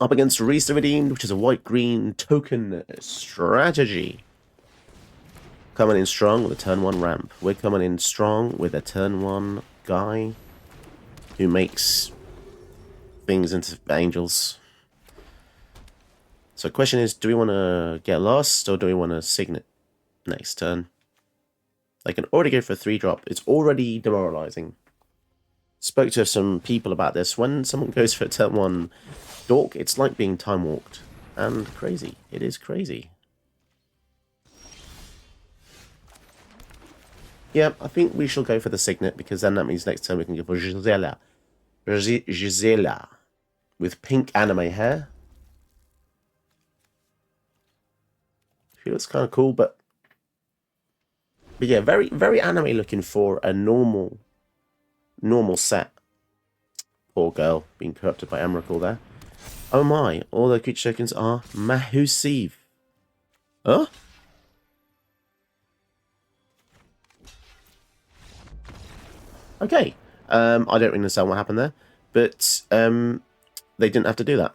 Up against Risa Redeemed, which is a white-green token strategy. Coming in strong with a turn 1 ramp. We're coming in strong with a turn 1 guy who makes things into angels. So the question is, do we want to get lost or do we want to signet next turn? They can already go for a 3-drop. It's already demoralizing. Spoke to some people about this. When someone goes for a turn 1 dork, it's like being time walked. And crazy. It is crazy. Yeah, I think we shall go for the signet, because then that means next turn we can go for Gisela. Gisela. With pink anime hair. She looks kind of cool, but yeah, very, very anime looking for a normal set. Poor girl, being corrupted by Emrakul there. Oh my, all the creature tokens are Mahusiv. Huh? Okay. I don't really understand what happened there, but they didn't have to do that.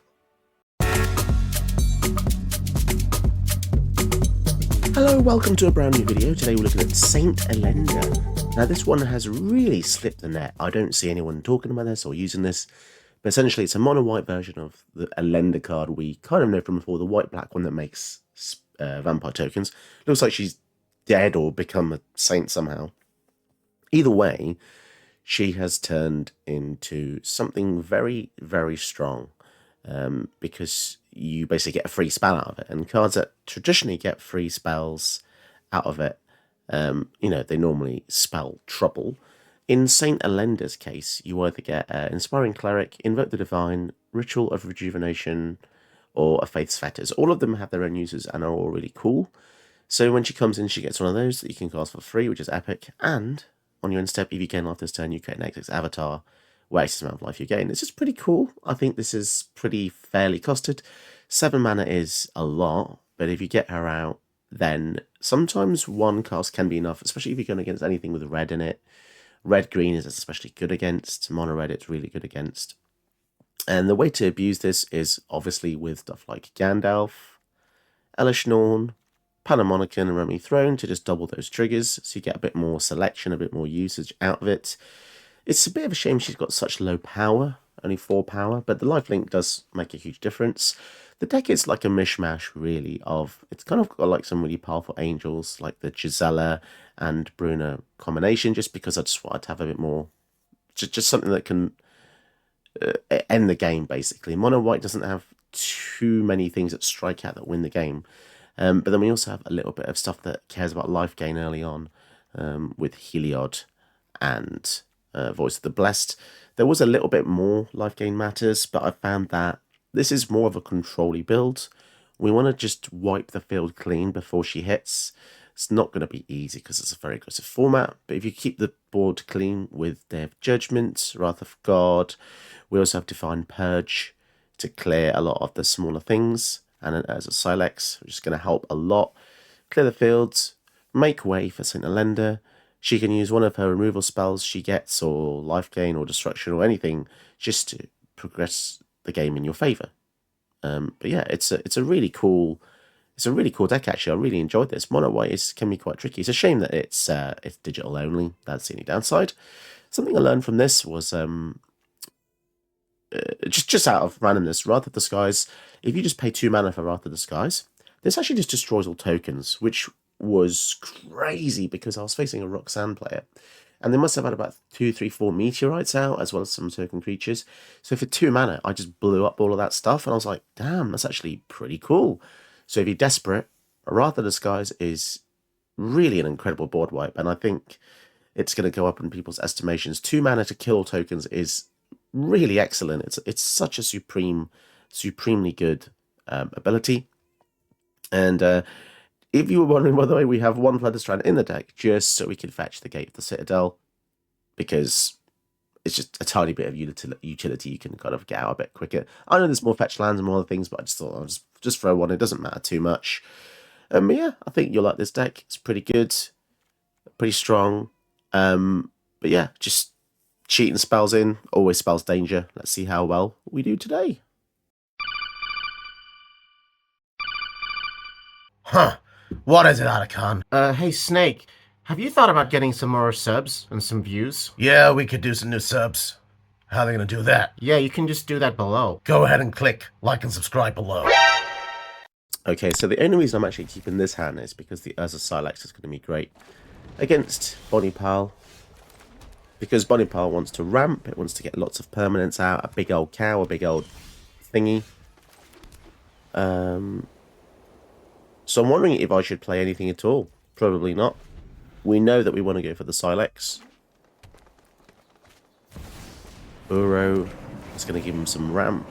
Hello, welcome to a brand new video. Today we're looking at Saint Elenda. Now this one has really slipped the net. I don't see anyone talking about this or using this, but essentially it's a mono-white version of the Elenda card we kind of know from before, the white-black one that makes vampire tokens. Looks like she's dead or become a saint somehow. Either way, she has turned into something very, very strong, because you basically get a free spell out of it. And cards that traditionally get free spells out of it, you know, they normally spell trouble. In Saint Elenda's case, you either get Inspiring Cleric, Invoke the Divine, Ritual of Rejuvenation, or a Faith's Fetters. All of them have their own uses and are all really cool. So when she comes in, she gets one of those that you can cast for free, which is epic. And on your end step, if you gain life this turn, you create an XX avatar, where X amount of life you gain. It's just pretty cool. I think this is pretty fairly costed. 7 mana is a lot, but if you get her out, then sometimes one cast can be enough, especially if you're going against anything with red in it. Red-green is especially good against. Mono-red it's really good against. And the way to abuse this is obviously with stuff like Gandalf, Elish Norn, Panamonican, and Remy Throne to just double those triggers, so you get a bit more selection, a bit more usage out of it. It's a bit of a shame she's got such low power, only 4 power, but the lifelink does make a huge difference. The deck is like a mishmash, really, of... It's kind of got like some really powerful angels, like the Gisela and Bruna combination, just because I just wanted to have a bit more... Just something that can end the game, basically. Mono White doesn't have too many things that strike out that win the game. But then we also have a little bit of stuff that cares about life gain early on, with Heliod and Voice of the Blessed. There was a little bit more life gain matters, but I found that this is more of a control-y build. We want to just wipe the field clean before she hits. It's not going to be easy because it's a very aggressive format, but if you keep the board clean with Day of Judgment, Wrath of God, we also have Divine Purge to clear a lot of the smaller things, and as a Silex, which is going to help a lot. Clear the fields, make way for St. Elenda. She can use one of her removal spells she gets, or life gain, or destruction, or anything, just to progress the game in your favour. But yeah, it's a really cool deck actually. I really enjoyed this. Mono white can be quite tricky. It's a shame that it's digital only. That's the only downside. Something I learned from this was just out of randomness, Wrath of the Skies. If you just pay 2 mana for Wrath of the Skies, this actually just destroys all tokens, which was crazy because I was facing a Roxanne player, and they must have had about 2, 3, 4 meteorites out, as well as some token creatures. So for 2 mana, I just blew up all of that stuff, and I was like, damn, that's actually pretty cool. So if you're desperate, Wrath of the Skies is really an incredible board wipe, and I think it's going to go up in people's estimations. 2 mana to kill tokens is really excellent. It's such a supremely good ability. And if you were wondering, by the way, we have 1 Featherstrand in the deck just so we can fetch the Gate of the Citadel, because it's just a tiny bit of utility you can kind of get out a bit quicker. I know there's more fetch lands and more other things, but I just thought I'll just throw one. It doesn't matter too much. Yeah, I think you'll like this deck. It's pretty good, pretty strong. But yeah, just cheating spells in, always spells danger. Let's see how well we do today. Huh. What is it, Otacon? Hey Snake, have you thought about getting some more subs and some views? Yeah, we could do some new subs. How are they gonna do that? Yeah, you can just do that below. Go ahead and click like and subscribe below. Okay, so the only reason I'm actually keeping this hand is because the Urza Silex is going to be great against Bonnie Pal. Because Bonnie Pal wants to ramp, it wants to get lots of permanents out, a big old cow, a big old thingy. So I'm wondering if I should play anything at all. Probably not. We know that we want to go for the Silex. Burrow is going to give him some ramp.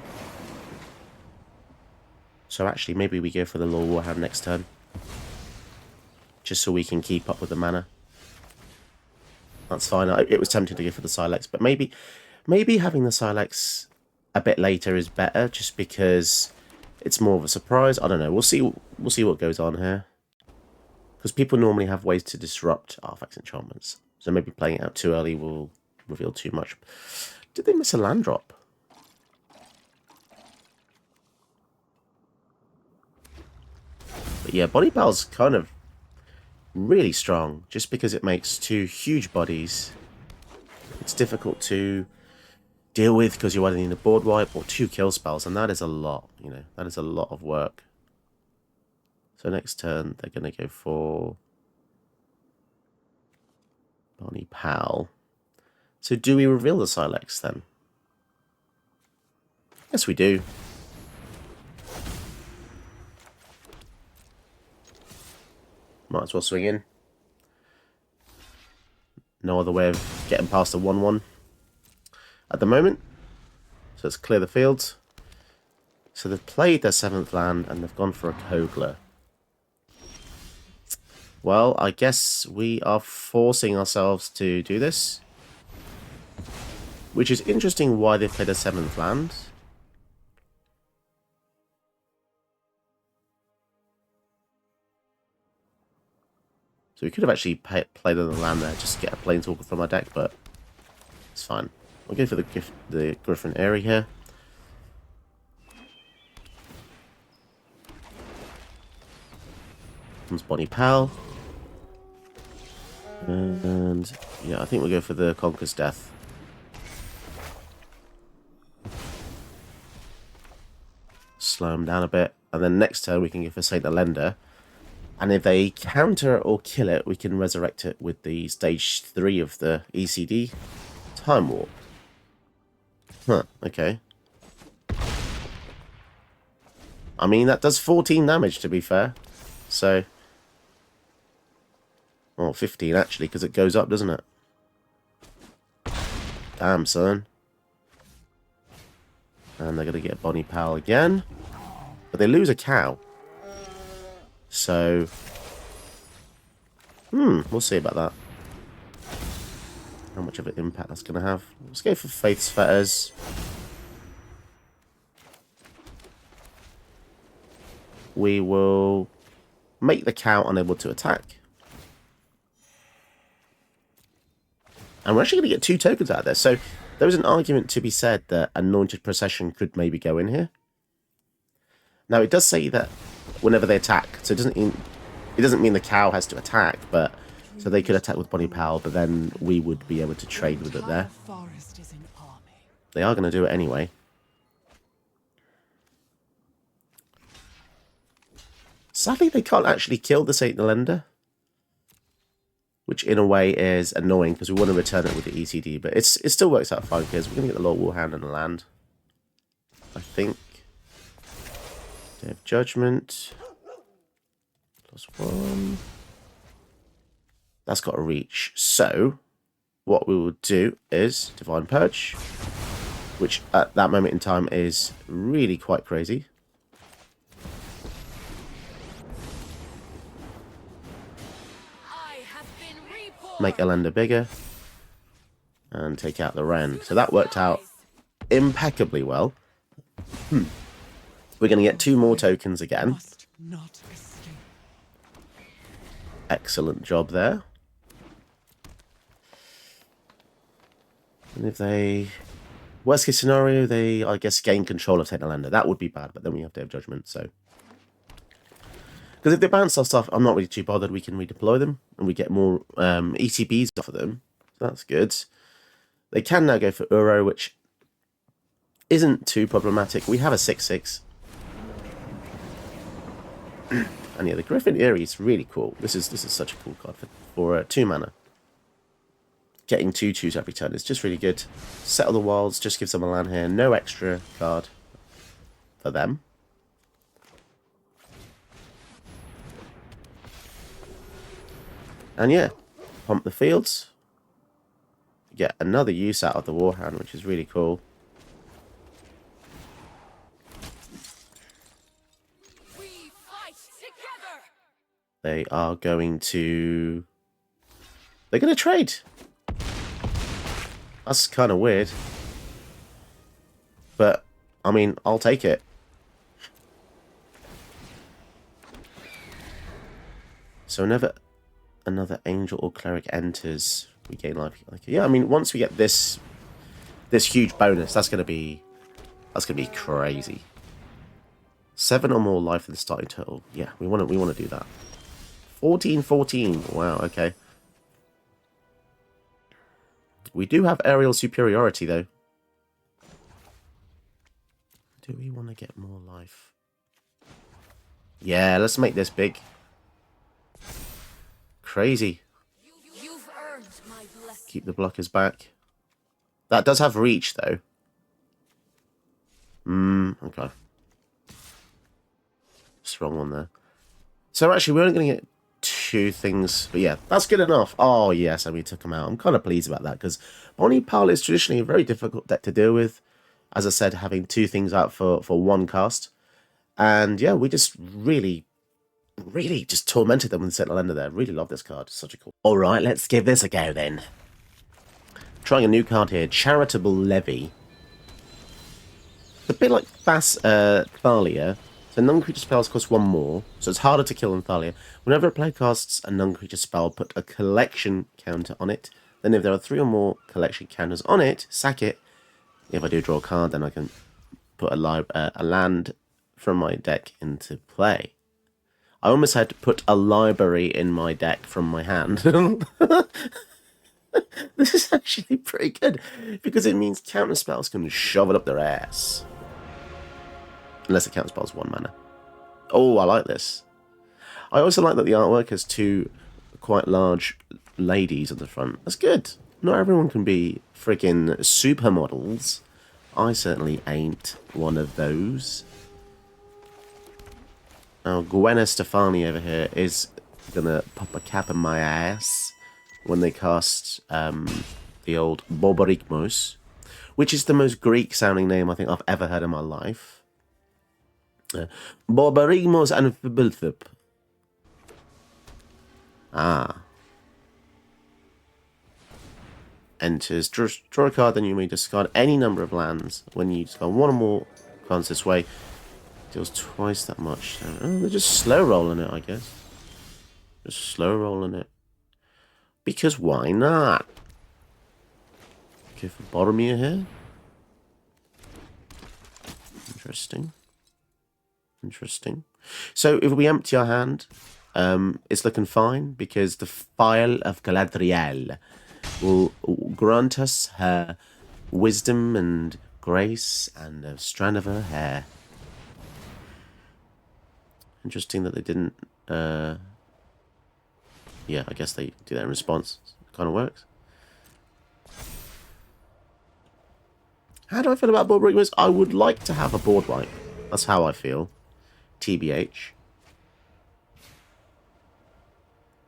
So actually, maybe we go for the Lord Warhound next turn. Just so we can keep up with the mana. That's fine. It was tempting to go for the Silex, but maybe having the Silex a bit later is better, just because it's more of a surprise. I don't know. We'll see what goes on here. Because people normally have ways to disrupt artifacts and enchantments. So maybe playing it out too early will reveal too much. Did they miss a land drop? But yeah, Body Pal's kind of really strong, just because it makes two huge bodies. It's difficult to deal with because you either need a board wipe or two kill spells, and that is a lot, you know, that is a lot of work. So next turn, they're going to go for Bonnie Pal. So do we reveal the Silex then? Yes, we do. Might as well swing in. No other way of getting past the 1-1 at the moment. So let's clear the field. So they've played their 7th land and they've gone for a Kogler. Well, I guess we are forcing ourselves to do this. Which is interesting why they've played a 7th land. So we could have actually played another land there, just to get a Planeswalker from our deck, but it's fine. We'll go for the Griffin Airy here. Comes Bonnie Pal. And yeah, I think we'll go for the Conqueror's Death. Slow them down a bit. And then next turn we can go for Saint Elenda. And if they counter it or kill it, we can resurrect it with the stage 3 of the ECD Time Warp. Huh, okay. I mean, that does 14 damage, to be fair. So... well, 15 actually, because it goes up, doesn't it? Damn, son. And they're going to get Bonnie Pal again. But they lose a cow. So... we'll see about that. How much of an impact that's going to have. Let's go for Faith's Fetters. We will make the cow unable to attack. And we're actually going to get 2 tokens out of this. So there is an argument to be said that Anointed Procession could maybe go in here. Now, it does say that whenever they attack, so it doesn't mean the cow has to attack, but so they could attack with Bonnie Pal, but then we would be able to trade with it there. They are going to do it anyway. Sadly, they can't actually kill the Saint Elenda, which in a way is annoying because we want to return it with the ECD, but it still works out fine because we're going to get the Lord Warhound and the land. I think. Day of Judgment. +1. That's got a reach. So, what we will do is Divine Purge, which at that moment in time is really quite crazy. Make Elenda bigger and take out the Wren. So that worked out impeccably well. We're going to get 2 more tokens again. Excellent job there. And if they... worst case scenario, they, I guess, gain control of Saint Elenda. That would be bad, but then we have Day of Judgment, so... Because if they bounce our stuff, I'm not really too bothered. We can redeploy them, and we get more ETBs off of them. So that's good. They can now go for Uro, which isn't too problematic. We have a 6/6. And yeah, the Griffin Eerie is really cool. This is such a cool card for 2 mana. Getting 2/2s every turn is just really good. Settle the Wilds just gives them a land here. No extra card for them. And yeah, pump the fields. Get another use out of the Warhound, which is really cool. They are going to... They're going to trade. That's kind of weird. But, I mean, I'll take it. So whenever another Angel or Cleric enters, we gain life. Yeah, I mean, once we get this huge bonus, that's gonna be crazy. 7 or more life in the starting total. Yeah, we want to do that. 14/14. Wow. Okay. We do have aerial superiority though. Do we want to get more life? Yeah, let's make this big. Crazy. You've earned my blessing. Keep the blockers back. That does have reach, though. Okay. Just wrong one there. So actually, we're only going to get 2 things. But yeah, that's good enough. Oh, yes, and we took him out. I'm kind of pleased about that, because Bonnie Powell is traditionally a very difficult deck to deal with. As I said, having 2 things out for 1 cast. And yeah, we just really just tormented them with Sentinel Elenda there. Really love this card. It's such a cool... Alright, let's give this a go then. Trying a new card here. Charitable Levy. It's a bit like Thalia. So non-creature spells cost 1 more. So it's harder to kill than Thalia. Whenever a player casts a non-creature spell, put a collection counter on it. Then if there are 3 or more collection counters on it, sack it. If I do draw a card, then I can put a land from my deck into play. I almost had to put a library in my deck from my hand. This is actually pretty good, because it means counter spells can shove it up their ass. Unless the counter spell's 1 mana. Oh, I like this. I also like that the artwork has 2 quite large ladies on the front. That's good. Not everyone can be freaking supermodels. I certainly ain't one of those. Now, Gwen Stefani over here is gonna pop a cap in my ass when they cast the old Boborigmos, which is the most Greek-sounding name I think I've ever heard in my life. Boborigmos and Fibilthip. Enters. Draw a card, then you may discard any number of lands. When you discard 1 or more cards this way, deals twice that much. Oh, they're just slow rolling it, I guess. Just slow rolling it. Because why not? Okay, for Boromir here. Interesting. Interesting. So if we empty our hand, it's looking fine, because the File of Galadriel will grant us her wisdom and grace and a strand of her hair. Interesting that they didn't... yeah, I guess they do that in response. It kind of works. How do I feel about board breakers? I would like to have a board wipe. That's how I feel. TBH.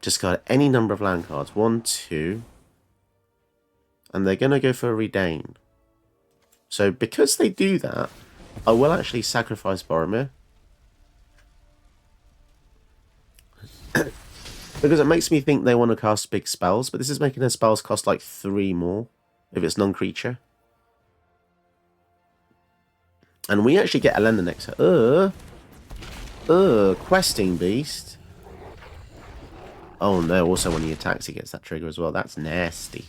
Discard any number of land cards. 1, 2. And they're going to go for a Redain. So because they do that, I will actually sacrifice Boromir. Because it makes me think they want to cast big spells, but this is making their spells cost like 3 more if it's non-creature. And we actually get Elenda next turn. Questing Beast. Oh no, also when he attacks he gets that trigger as well. That's nasty.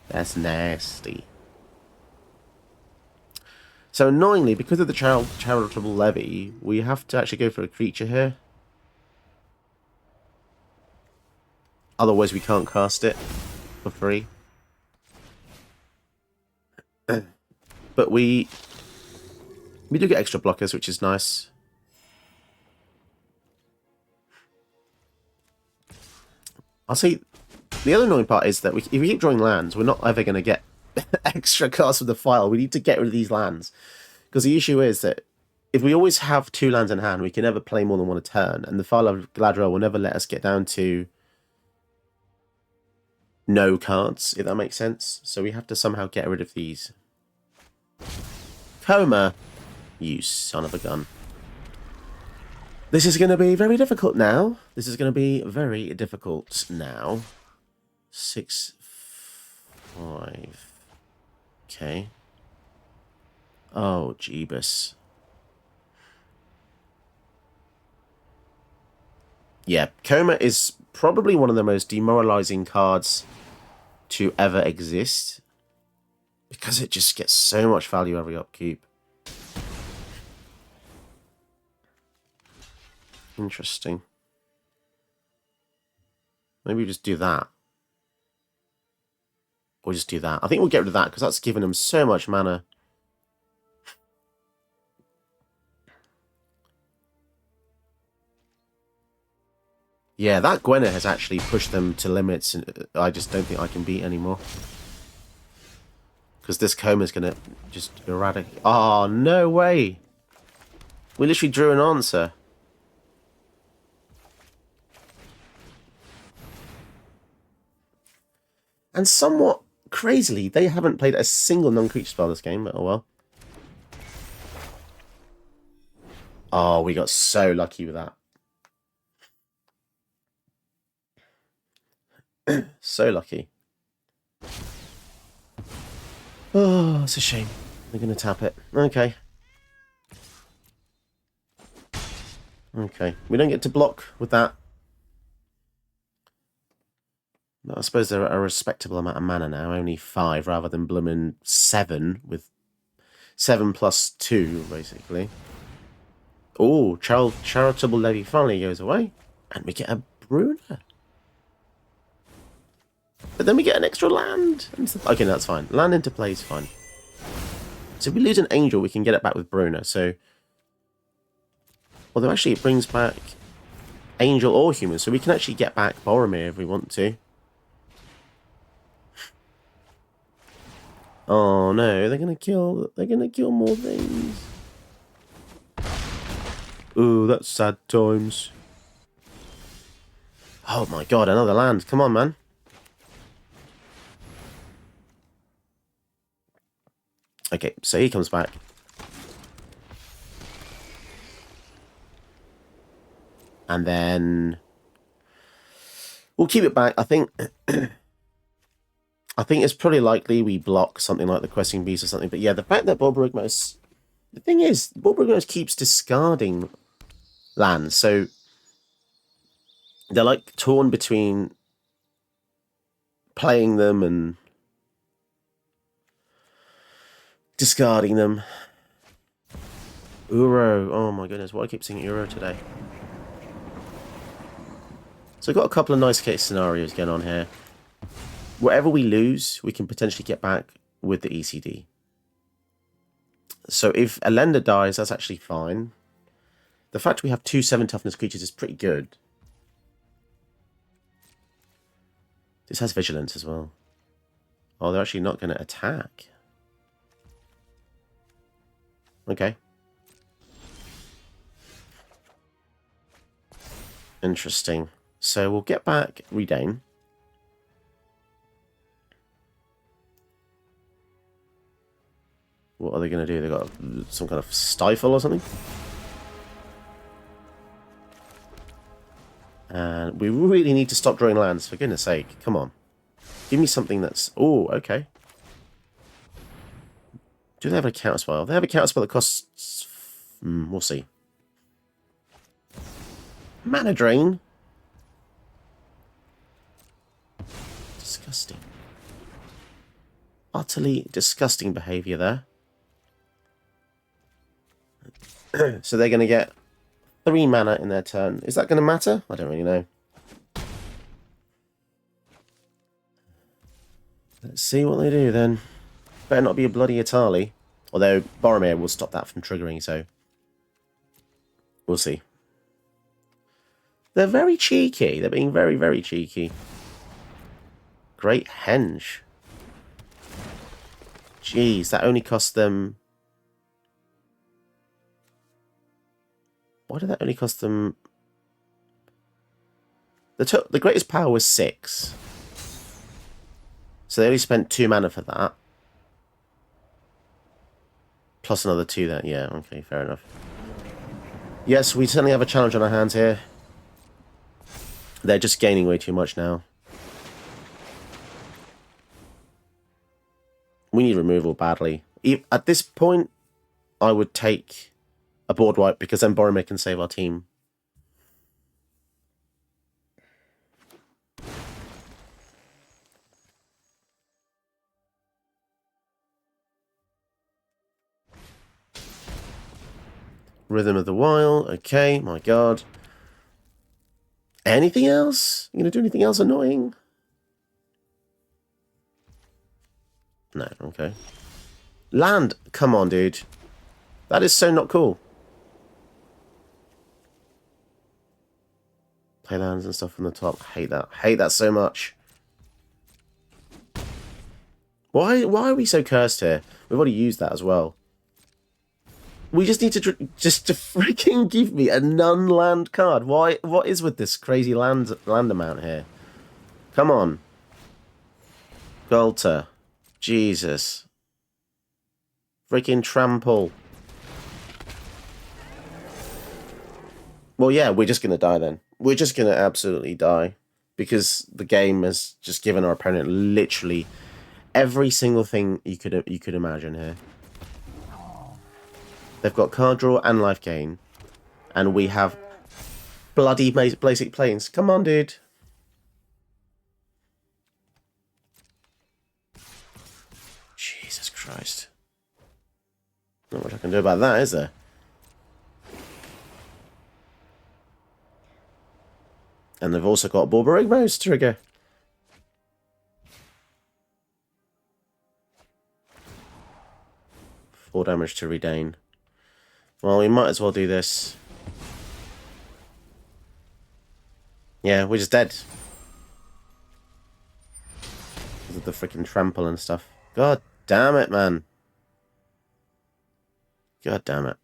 That's nasty. So annoyingly, because of the charitable levy, we have to actually go for a creature here. Otherwise we can't cast it for free. But we do get extra blockers, which is nice. I'll say the other annoying part is that if we keep drawing lands, we're not ever going to get extra cards from the file. We need to get rid of these lands. Because the issue is that if we always have 2 lands in hand, we can never play more than 1 a turn. And the file of Galadriel will never let us get down to no cards, if that makes sense. So we have to somehow get rid of these. Coma. You son of a gun. This is going to be very difficult now. This is going to be very difficult now. 6, 5. Okay. Oh, Jeebus. Yeah, Coma is probably one of the most demoralizing cards to ever exist. Because it just gets so much value every upkeep. Interesting. Maybe we just do that. Or just do that. I think we'll get rid of that because that's giving them so much mana. Yeah, that Gwenna has actually pushed them to limits, and I just don't think I can beat anymore. Because this Coma is going to just eradicate. Oh, no way! We literally drew an answer. And somewhat crazily, they haven't played a single non-creature spell this game, but oh well. Oh, we got so lucky with that. So lucky. Oh, it's a shame. They're going to tap it. Okay. Okay. We don't get to block with that. But I suppose they're a respectable amount of mana now. Only 5 rather than bloomin' 7 with 7 plus 2, basically. Oh, charitable levy finally goes away. And we get a Bruna. But then we get an extra land. Okay, that's fine. Land into play is fine. So if we lose an angel, we can get it back with Bruna. So, although actually it brings back angel or human, so we can actually get back Boromir if we want to. Oh no, they're gonna kill more things. Ooh, that's sad times. Oh my god, another land. Come on, man. Okay, so he comes back. And then we'll keep it back. I think it's pretty likely we block something like the Questing Beast or something. But yeah, the fact that Borborygmos... The thing is, Borborygmos keeps discarding lands. So they're like torn between playing them and discarding them. Uro. Oh my goodness, why do I keep seeing Uro today? So I've got a couple of nice case scenarios going on here. Whatever we lose, we can potentially get back with the ECD. So if Elenda dies, that's actually fine. The fact we have 2 7 toughness creatures is pretty good. This has vigilance as well. Oh, they're actually not going to attack. Okay. Interesting. So we'll get back Redain. What are they going to do? They got some kind of stifle or something? And we really need to stop drawing lands, for goodness sake. Come on. Give me something that's... Oh, okay. Do they have a counterspell? They have a counterspell that costs... we'll see. Mana Drain. Disgusting. Utterly disgusting behaviour there. So they're going to get 3 mana in their turn. Is that going to matter? I don't really know. Let's see what they do then. Better not be a bloody Atali. Although Boromir will stop that from triggering, so we'll see. They're very cheeky. They're being very, very cheeky. Great Henge. Jeez, that only cost them... Why did that only cost them... The greatest power was 6. So they only spent 2 mana for that. Plus another 2 there. Yeah, okay, fair enough. Yes, we certainly have a challenge on our hands here. They're just gaining way too much now. We need removal badly. At this point, I would take a board wipe because then Boromir can save our team. Rhythm of the Wild. Okay, my god. Anything else? You gonna do anything else annoying? No, okay. Land! Come on, dude. That is so not cool. Play lands and stuff from the top. Hate that. Hate that so much. Why are we so cursed here? We've already used that as well. We just need to just to freaking give me a non-land card. Why? What is with this crazy land amount here? Come on. Golter. Jesus. Freaking trample. Well, yeah, we're just going to die then. We're just going to absolutely die. Because the game has just given our opponent literally every single thing you could imagine here. They've got card draw and life gain. And we have bloody basic planes. Come on, dude. Jesus Christ. Not much I can do about that, is there? And they've also got Borborigmo's trigger. Four damage to Redain. Well, we might as well do this. Yeah, we're just dead. Because of the freaking trample and stuff. God damn it, man. God damn it.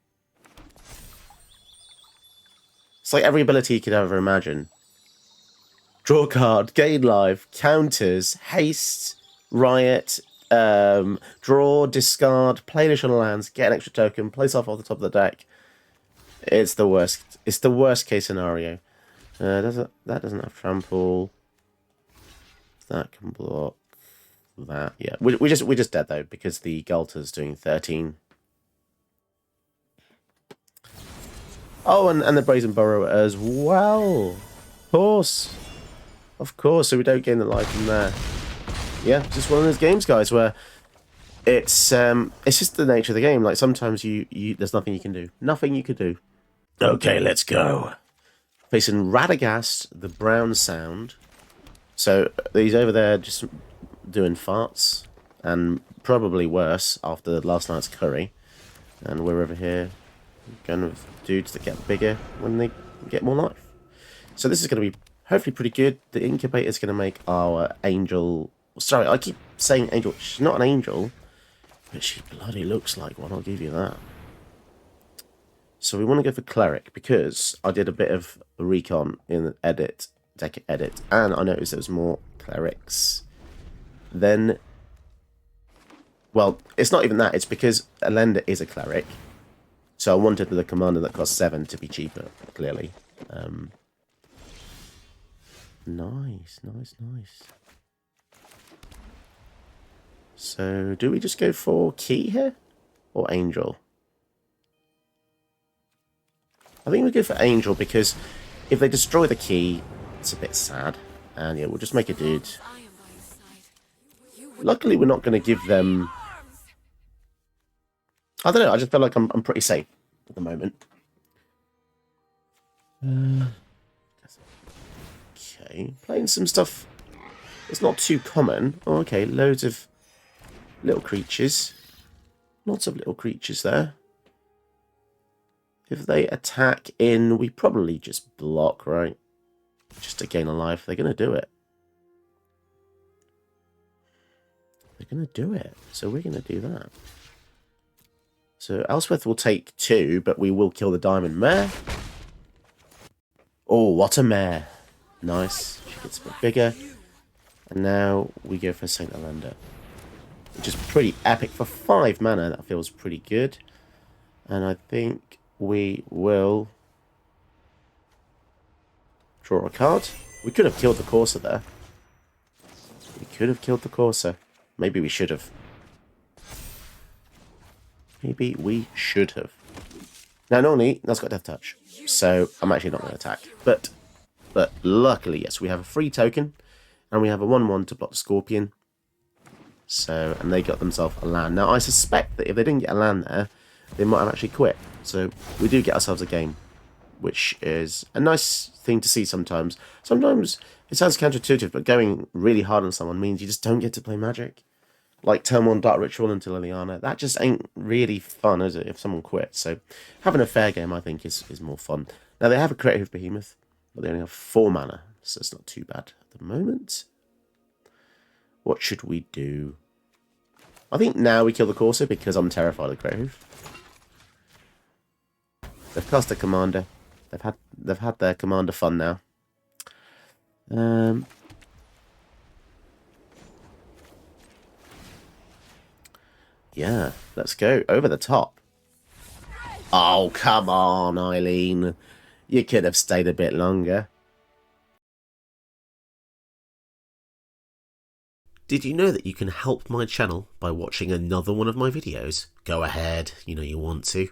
It's like every ability you could ever imagine. Draw card, gain life, counters, haste, riot, draw, discard, play additional lands, get an extra token, place off the top of the deck. It's the worst. It's the worst case scenario. That doesn't have trample. That can block that. Yeah, we're just dead though because the Galter's doing 13. Oh, and the Brazen Burrow as well. Of course. So we don't gain the life from there. Yeah, it's just one of those games, guys, where it's just the nature of the game. Like sometimes there's nothing you can do. Nothing you could do. Okay, let's go. Facing Radagast, the Brown Sound. So he's over there just doing farts, and probably worse after last night's curry. And we're over here going with dudes that get bigger when they get more life. So this is going to be hopefully pretty good. The Incubator is going to make our Angel... Sorry, I keep saying Angel. She's not an angel, but she bloody looks like one, I'll give you that. So we want to go for Cleric, because I did a bit of recon in the deck edit, and I noticed there was more Clerics. Then... Well, it's not even that, it's because Elenda is a Cleric. So I wanted the commander that cost 7 to be cheaper, clearly. Nice. So, do we just go for Key here? Or Angel? I think we go for Angel, because if they destroy the Key, it's a bit sad. And yeah, we'll just make a dude. Luckily, we're not going to give them... I don't know, I just feel like I'm pretty safe. at the moment. Okay, playing some stuff that's not too common. Oh, okay, loads of little creatures. Lots of little creatures there. If they attack in, we probably just block, right? Just to gain a life. They're going to do it. They're going to do it. So we're going to do that. So Elspeth will take 2, but we will kill the diamond mare. Oh, what a mare. Nice. She gets a bit bigger. And now we go for St. Elenda. Which is pretty epic. For 5 mana, that feels pretty good. And I think we will draw a card. We could have killed the Corsair there. We could have killed the Corsair. Maybe we should have. Maybe we should have. Now, normally, that's got Death Touch. So, I'm actually not going to attack. But luckily, yes, we have a free token. And we have a 1-1 to block the Scorpion. So, and they got themselves a land. Now, I suspect that if they didn't get a land there, they might have actually quit. So, we do get ourselves a game. Which is a nice thing to see sometimes. Sometimes, it sounds counterintuitive, but going really hard on someone means you just don't get to play Magic. Like turn 1 Dark Ritual into Liliana. That just ain't really fun, is it, if someone quits? So having a fair game, I think, is more fun. Now, they have a Creative Behemoth, but they only have 4 mana, so it's not too bad at the moment. What should we do? I think now we kill the Corsair because I'm terrified of Creative. They've cast a Commander. They've had their Commander fun now. Yeah, let's go. Over the top. Oh, come on, Eileen. You could have stayed a bit longer. Did you know that you can help my channel by watching another one of my videos? Go ahead, you know you want to.